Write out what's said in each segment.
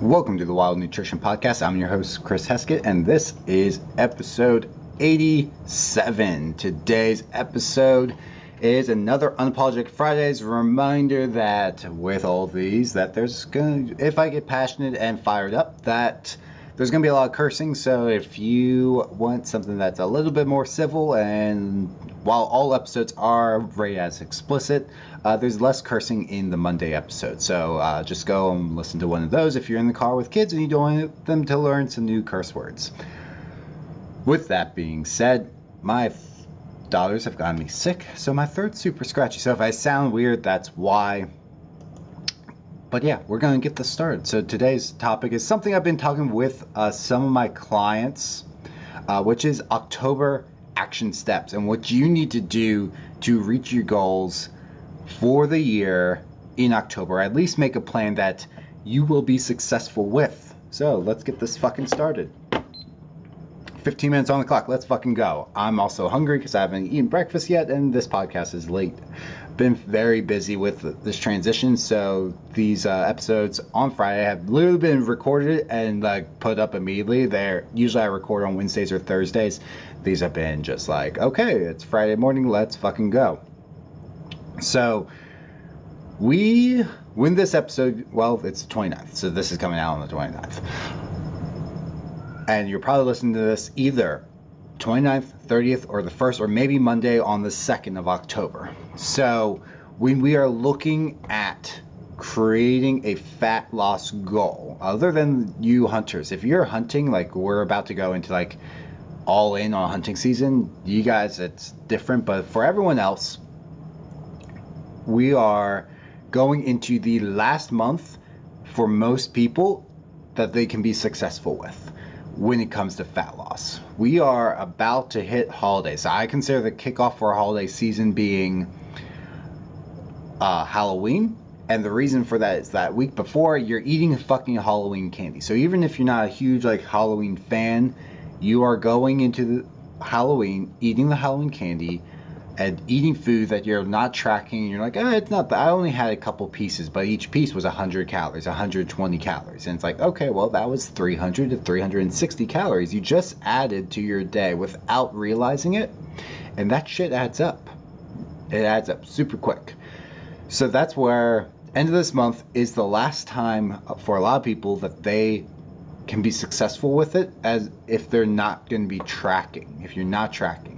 Welcome to the Wild Nutrition Podcast. I'm your host, Chris Heskett, and this is episode 87. Today's episode is another Unapologetic Fridays reminder that with all these, that if I get passionate and fired up, that there's going to be a lot of cursing. So if you want something that's a little bit more civil, and while all episodes are rated as explicit, there's less cursing in the Monday episode. So just go and listen to one of those if you're in the car with kids and you don't want them to learn some new curse words. With that being said, my daughters have gotten me sick, so my throat's super scratchy. So if I sound weird, that's why. But yeah, we're going to get this started. So today's topic is something I've been talking with some of my clients, which is October action steps and what you need to do to reach your goals for the year in October. At least make a plan that you will be successful with. So let's get this fucking started. 15 minutes on the clock. Let's fucking go. I'm also hungry because I haven't eaten breakfast yet, and this podcast is late. Been very busy with this transition, so these episodes on Friday have literally been recorded and put up immediately. Usually I record on Wednesdays or Thursdays. These have been just like, okay, it's Friday morning, let's fucking go. So when this episode, well, it's the 29th, so this is coming out on the 29th. And you're probably listening to this either 29th, 30th, or the 1st, or maybe Monday on the 2nd of October. So when we are looking at creating a fat loss goal, other than you hunters, if you're hunting, like we're about to go into like all in on hunting season, you guys, it's different. But for everyone else, we are going into the last month for most people that they can be successful with when it comes to fat loss. We are about to hit holidays. I consider the kickoff for a holiday season being Halloween. And the reason for that is that week before, you're eating fucking Halloween candy. So even if you're not a huge Halloween fan, you are going into the Halloween, eating the Halloween candy, and eating food that you're not tracking. And you're like, it's not that. I only had a couple pieces, but each piece was 100 calories, 120 calories. And it's like, okay, well, that was 300 to 360 calories you just added to your day without realizing it. And that shit adds up. It adds up super quick. So that's where end of this month is the last time for a lot of people that they can be successful with it, as if they're not going to be tracking, if you're not tracking.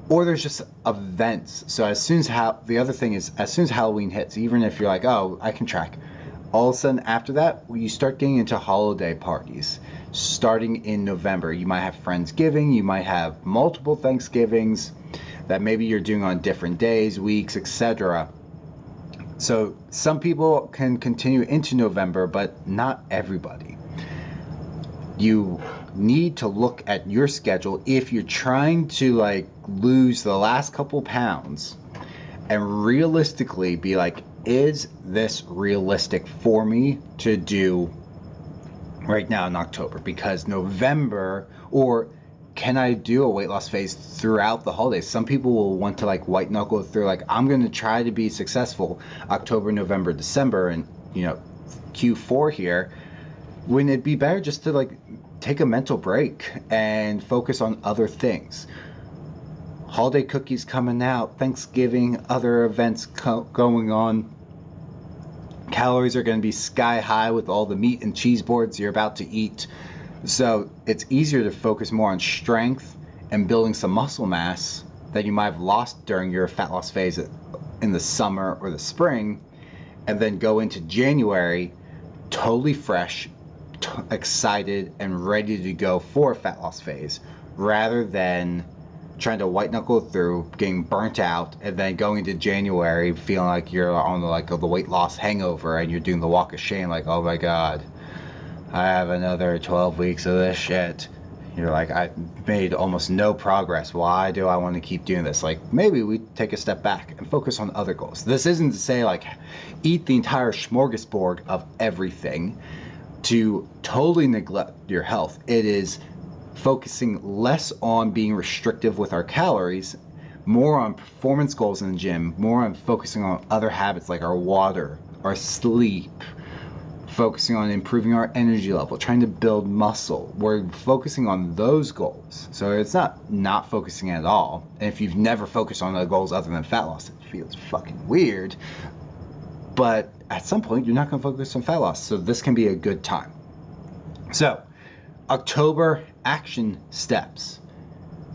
Or there's just events. So as soon as the other thing is, as soon as Halloween hits, even if you're like, oh, I can track, all of a sudden after that, you start getting into holiday parties. Starting in November, you might have Friendsgiving, you might have multiple Thanksgivings that maybe you're doing on different days, weeks, etc. So some people can continue into November, but not everybody. You need to look at your schedule if you're trying to lose the last couple pounds and realistically be like, is this realistic for me to do right now in October? Because November, or can I do a weight loss phase throughout the holidays? Some people will want to white knuckle through, I'm going to try to be successful October, November, December, and Q4 here. Wouldn't it be better just to take a mental break and focus on other things? Holiday cookies coming out, Thanksgiving, other events going on. Calories are going to be sky high with all the meat and cheese boards you're about to eat. So it's easier to focus more on strength and building some muscle mass that you might have lost during your fat loss phase in the summer or the spring, and then go into January totally fresh, excited and ready to go for a fat loss phase, rather than trying to white knuckle through, getting burnt out, and then going into January feeling like you're on the weight loss hangover and you're doing the walk of shame, oh my god, I have another 12 weeks of this shit. You're like, I made almost no progress. Why do I want to keep doing this? Maybe we take a step back and focus on other goals. This isn't to say eat the entire smorgasbord of everything to totally neglect your health. It is focusing less on being restrictive with our calories, more on performance goals in the gym, more on focusing on other habits like our water, our sleep, focusing on improving our energy level, trying to build muscle. We're focusing on those goals. So it's not focusing at all. And if you've never focused on the goals other than fat loss, it feels fucking weird. But at some point, you're not going to focus on fat loss. So this can be a good time. So, October action steps.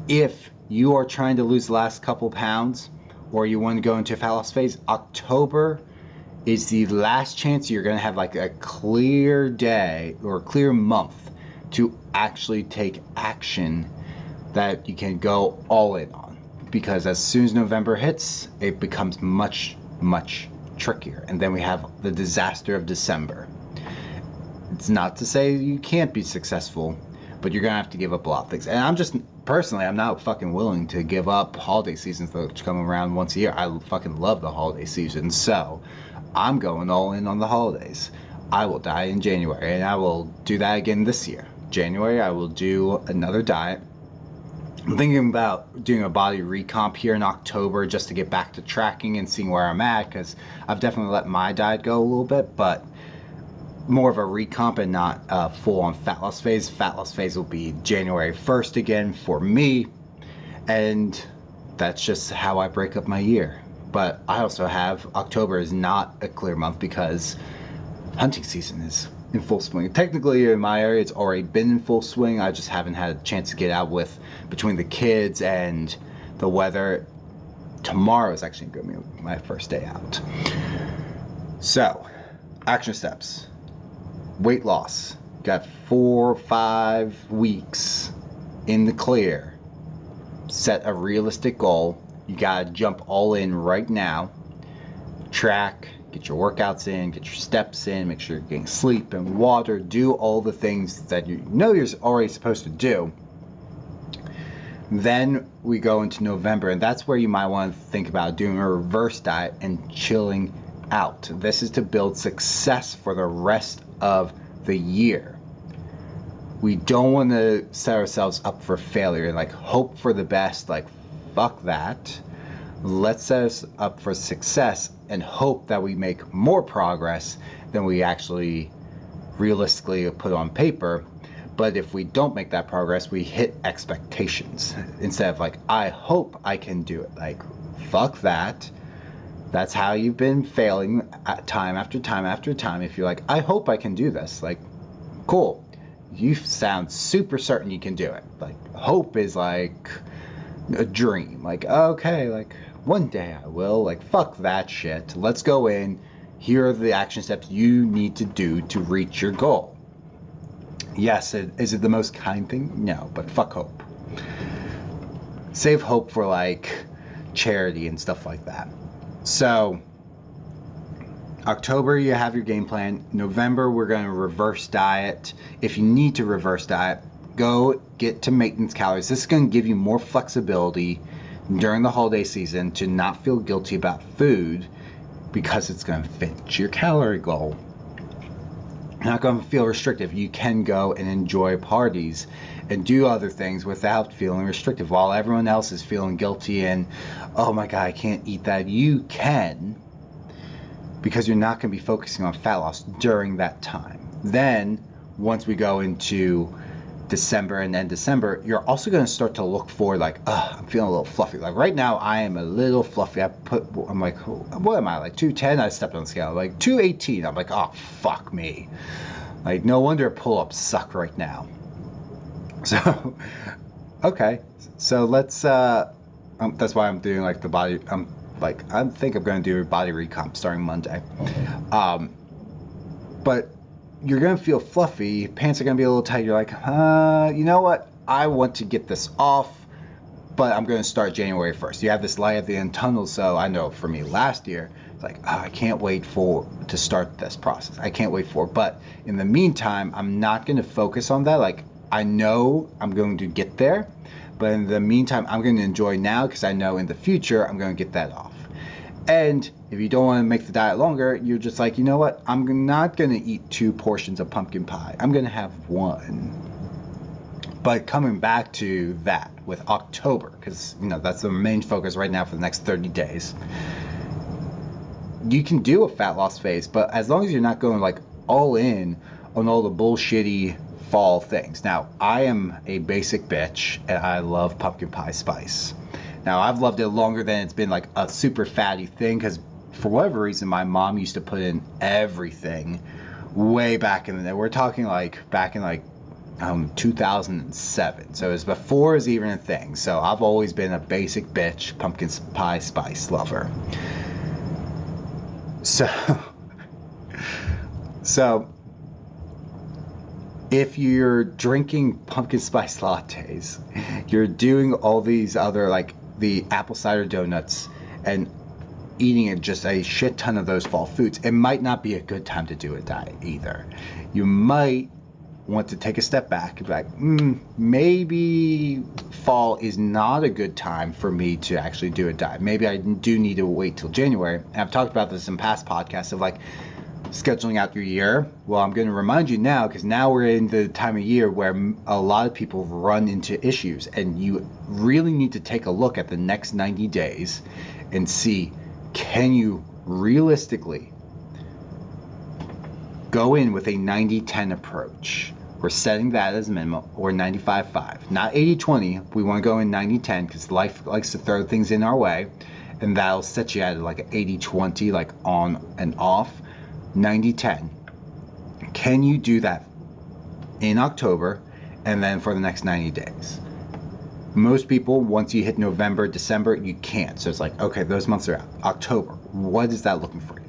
If you are trying to lose the last couple pounds, or you want to go into a fat loss phase, October is the last chance you're going to have like a clear day or a clear month to actually take action that you can go all in on. Because as soon as November hits, it becomes much, much trickier. And then we have the disaster of December. It's not to say you can't be successful, but you're going to have to give up a lot of things. And I'm not fucking willing to give up holiday seasons that come around once a year. I fucking love the holiday season. So I'm going all in on the holidays. I will diet in January, and I will do that again this year. January, I will do another diet. I'm thinking about doing a body recomp here in October just to get back to tracking and seeing where I'm at, because I've definitely let my diet go a little bit, but more of a recomp and not a full-on fat loss phase. Fat loss phase will be January 1st again for me, and that's just how I break up my year. But I also have October is not a clear month because hunting season is in full swing. Technically in my area it's already been in full swing. I just haven't had a chance to get out with between the kids and the weather. Tomorrow is actually going to be my first day out. So, action steps. Weight loss. Got 4 or 5 weeks in the clear. Set a realistic goal. You gotta jump all in right now. Track, get your workouts in, get your steps in, make sure you're getting sleep and water, do all the things that you know you're already supposed to do. Then we go into November, and that's where you might want to think about doing a reverse diet and chilling out. This is to build success for the rest of the year. We don't want to set ourselves up for failure, like hope for the best, like fuck that. Let's set us up for success and hope that we make more progress than we actually realistically put on paper. But if we don't make that progress, we hit expectations instead of like, I hope I can do it. Like, fuck that. That's how you've been failing time after time after time. If you're like, I hope I can do this, like, cool. You sound super certain you can do it. Like, hope is like a dream. Like, okay, like, one day I will. Like, fuck that shit. Let's go in. Here are the action steps you need to do to reach your goal. Yes, is it the most kind thing? No, but fuck hope. Save hope for, like, charity and stuff like that. So, October, you have your game plan. November, we're going to reverse diet. If you need to reverse diet, go get to maintenance calories. This is going to give you more flexibility during the holiday season to not feel guilty about food because it's going to fit your calorie goal. You're not going to feel restrictive. You can go and enjoy parties and do other things without feeling restrictive. While everyone else is feeling guilty and, oh my God, I can't eat that. You can, because you're not going to be focusing on fat loss during that time. Then, once we go into December and then December, you're also going to start to look for like, I'm feeling a little fluffy. Like right now, I am a little fluffy. I'm like, what am I, like 210? I stepped on the scale, like 218. I'm like, oh, fuck me. Like, no wonder pull-ups suck right now. So, okay. So let's, that's why I'm doing like the body, I think I'm going to do a body recomp starting Monday. But you're going to feel fluffy, pants are going to be a little tight. You're like, you know what? I want to get this off, but I'm going to start January 1st. You have this light at the end tunnel, so I know for me last year, it's like, I can't wait to start this process. I can't wait for it. But in the meantime, I'm not going to focus on that. Like, I know I'm going to get there, but in the meantime, I'm going to enjoy now because I know in the future, I'm going to get that off. And if you don't want to make the diet longer, you're just like, you know what? I'm not going to eat 2 portions of pumpkin pie. I'm going to have 1. But coming back to that with October, because, you know, that's the main focus right now for the next 30 days. You can do a fat loss phase, but as long as you're not going like all in on all the bullshitty fall things. Now, I am a basic bitch, and I love pumpkin pie spice. Now, I've loved it longer than it's been like a super fatty thing, because for whatever reason, my mom used to put in everything way back in the day. We're talking like back in like 2007. So it was before it was even a thing. So I've always been a basic bitch pumpkin pie spice lover. So if you're drinking pumpkin spice lattes, you're doing all these other, like the apple cider donuts, and eating it just a shit ton of those fall foods, it might not be a good time to do a diet either. You might want to take a step back and be like, maybe fall is not a good time for me to actually do a diet. Maybe I do need to wait till January. And I've talked about this in past podcasts of like scheduling out your year. Well, I'm going to remind you now, because now we're in the time of year where a lot of people run into issues, and you really need to take a look at the next 90 days and see, can you realistically go in with a 90-10 approach? We're setting that as a minimum, or 95-5. Not 80-20. We want to go in 90-10 because life likes to throw things in our way, and that'll set you at like an 80-20, like on and off. 90-10. Can you do that in October and then for the next 90 days? Most people, once you hit November, December, you can't. So it's like, okay, those months are out. October, what is that looking for you?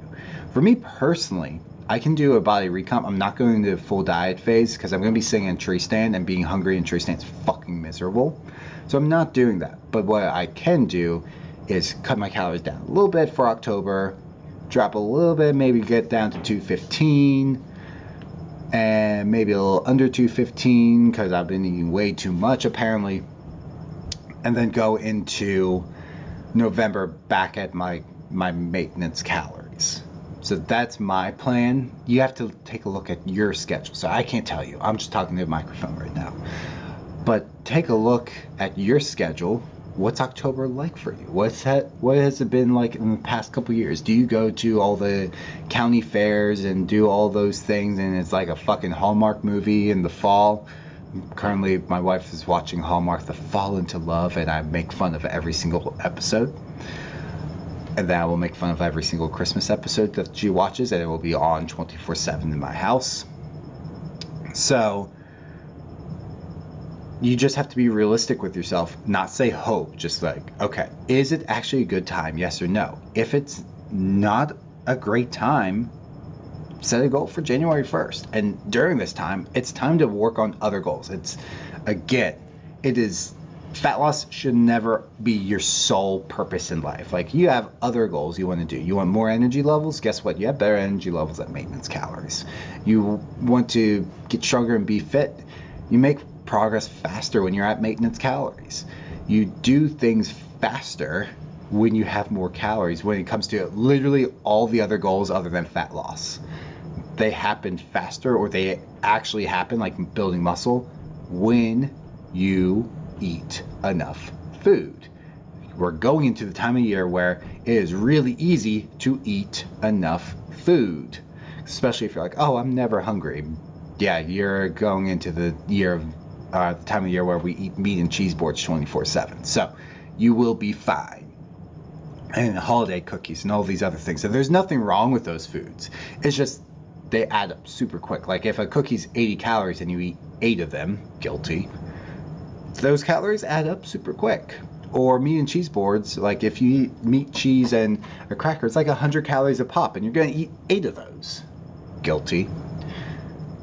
For me personally, I can do a body recomp. I'm not going to full diet phase because I'm going to be sitting in a tree stand, and being hungry in tree stand is fucking miserable. So I'm not doing that. But what I can do is cut my calories down a little bit for October, drop a little bit, maybe get down to 215, and maybe a little under 215 because I've been eating way too much apparently, and then go into November back at my maintenance calories. So that's my plan. You have to take a look at your schedule. So I can't tell you. I'm just talking to the microphone right now. But take a look at your schedule. What's October like for you? What has it been like in the past couple years? Do you go to all the county fairs and do all those things, and it's like a fucking Hallmark movie in the fall? Currently, my wife is watching Hallmark, The Fall into Love, and I make fun of every single episode. And then I will make fun of every single Christmas episode that she watches, and it will be on 24/7 in my house. So you just have to be realistic with yourself, not say hope, just like, okay, is it actually a good time, yes or no? If it's not a great time, set a goal for January 1st. And during this time, it's time to work on other goals. Fat loss should never be your sole purpose in life. Like, you have other goals you want to do. You want more energy levels? Guess what? You have better energy levels at maintenance calories. You want to get stronger and be fit? You make progress faster when you're at maintenance calories. You do things faster when you have more calories when it comes to literally all the other goals other than fat loss. They happen faster, or they actually happen, like building muscle, when you eat enough food. We're going into the time of year where it is really easy to eat enough food, especially if you're like, oh, I'm never hungry. Yeah, you're going into the year of the time of year where we eat meat and cheese boards 24/7. So you will be fine. And holiday cookies and all these other things. So there's nothing wrong with those foods. It's just they add up super quick. Like if a cookie's 80 calories and you eat 8 of them, guilty, those calories add up super quick. Or meat and cheese boards, like if you eat meat, cheese, and a cracker, it's like 100 calories a pop, and you're going to eat 8 of those. Guilty.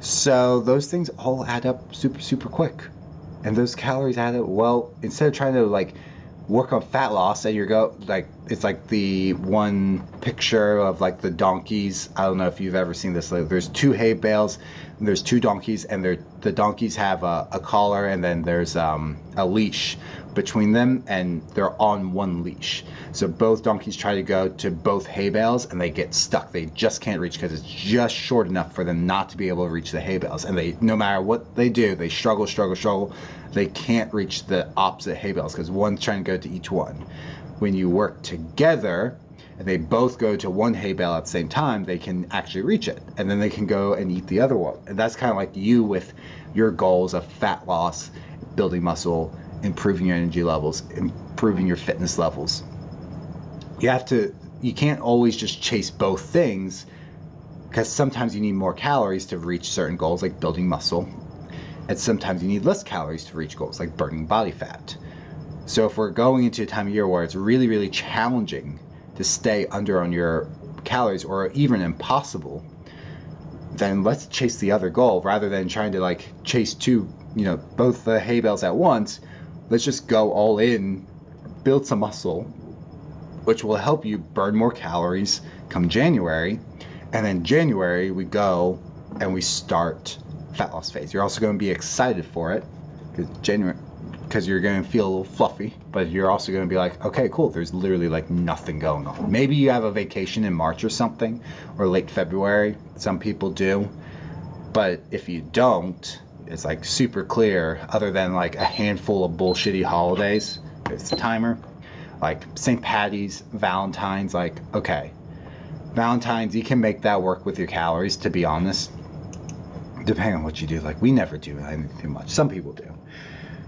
So those things all add up super, super quick. And those calories add up, well, instead of trying to like work on fat loss, and it's like the one picture of like the donkeys. I don't know if you've ever seen this. Like, there's 2 hay bales, and there's 2 donkeys, and the donkeys have a collar, and then there's a leash between them, and they're on one leash. So both donkeys try to go to both hay bales, and they get stuck. They just can't reach because it's just short enough for them not to be able to reach the hay bales. And they, no matter what they do, they struggle. They can't reach the opposite hay bales because one's trying to go to each one. When you work together and they both go to one hay bale at the same time, they can actually reach it. And then they can go and eat the other one. And that's kind of like you with your goals of fat loss, building muscle, improving your energy levels, improving your fitness levels. You can't always just chase both things, because sometimes you need more calories to reach certain goals, like building muscle. And sometimes you need less calories to reach goals, like burning body fat. So if we're going into a time of year where it's really, really challenging to stay under on your calories, or even impossible, then let's chase the other goal rather than trying to like chase both the hay bales at once. Let's just go all in, build some muscle, which will help you burn more calories come January. And then January we go and we start fat loss phase. You're also going to be excited for it because you're going to feel a little fluffy, but you're also going to be like, okay, cool, there's literally like nothing going on. Maybe you have a vacation in March or something, or late February. Some people do. But if you don't, it's like super clear, other than like a handful of bullshitty holidays. It's the timer. Like St. Patty's, Valentine's, like, okay. Valentine's, you can make that work with your calories, to be honest. Depending on what you do. Like, we never do anything much. Some people do.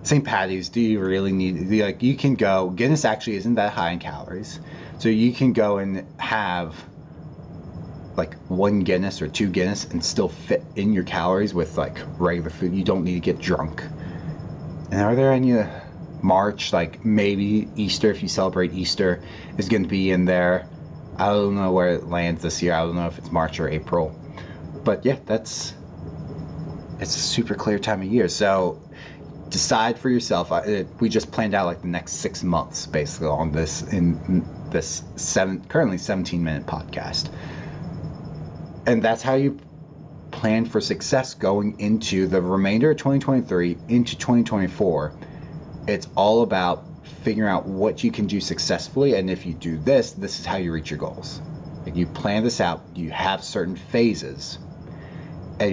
St. Patty's, do you really need, like, you can go, Guinness actually isn't that high in calories. So you can go and have like 1 Guinness or 2 Guinness and still fit in your calories with like regular food. You don't need to get drunk. And are there any March, like maybe Easter, if you celebrate Easter, is going to be in there. I don't know where it lands this year. I don't know if it's March or April. But yeah, it's a super clear time of year. So decide for yourself. We just planned out like the next 6 months basically on this, in this currently 17-minute podcast. And that's how you plan for success going into the remainder of 2023 into 2024. It's all about figuring out what you can do successfully, and if you do this is how you reach your goals. Like, you plan this out, you have certain phases, and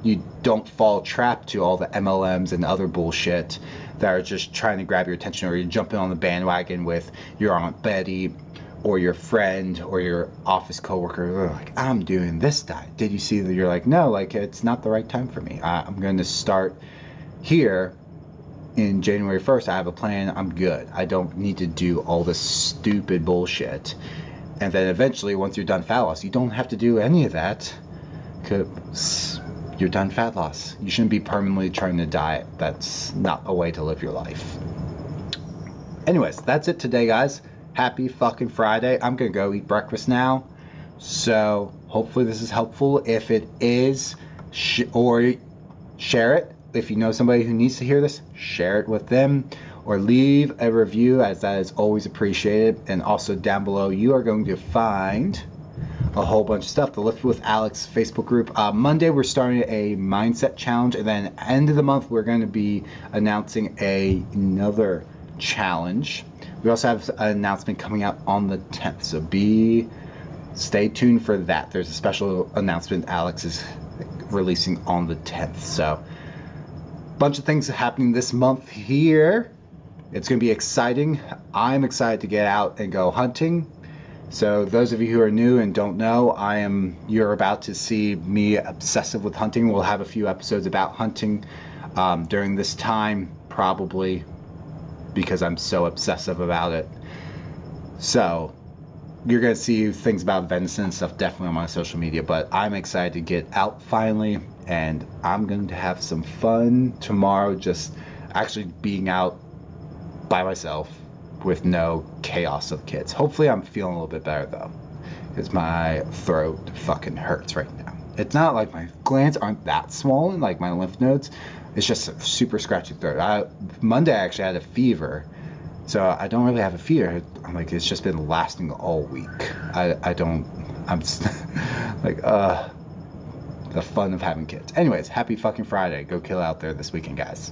you don't fall trapped to all the MLMs and other bullshit that are just trying to grab your attention, or you're jumping on the bandwagon with your Aunt Betty or your friend or your office coworker. Like, I'm doing this diet. Did you see that? You're like, no, like, it's not the right time for me. I'm going to start here in January 1st. I have a plan. I'm good. I don't need to do all this stupid bullshit. And then eventually, once you're done fat loss, you don't have to do any of that, because you're done fat loss. You shouldn't be permanently trying to diet. That's not a way to live your life. Anyways, that's it today, guys. Happy fucking Friday. I'm gonna go eat breakfast now. So hopefully this is helpful. If it is, or share it. If you know somebody who needs to hear this, share it with them, or leave a review, as that is always appreciated. And also down below, you are going to find a whole bunch of stuff. The Lift with Alex Facebook group. Monday we're starting a mindset challenge, and then end of the month we're going to be announcing another challenge. We also have an announcement coming out on the 10th, so stay tuned for that. There's a special announcement Alex is releasing on the 10th. So bunch of things happening this month here. It's going to be exciting. I'm excited to get out and go hunting. So those of you who are new and don't know, you're about to see me obsessive with hunting. We'll have a few episodes about hunting during this time, probably, because I'm so obsessive about it. So you're going to see things about venison and stuff definitely on my social media, but I'm excited to get out finally, and I'm going to have some fun tomorrow, just actually being out by myself with no chaos of kids. Hopefully I'm feeling a little bit better though, because my throat fucking hurts right now. It's not like my glands aren't that swollen, like my lymph nodes. It's just a super scratchy throat. Monday I actually had a fever, so I don't really have a fever. I'm like, it's just been lasting all week. I'm just like, the fun of having kids. Anyways, happy fucking Friday. Go kill out there this weekend, guys.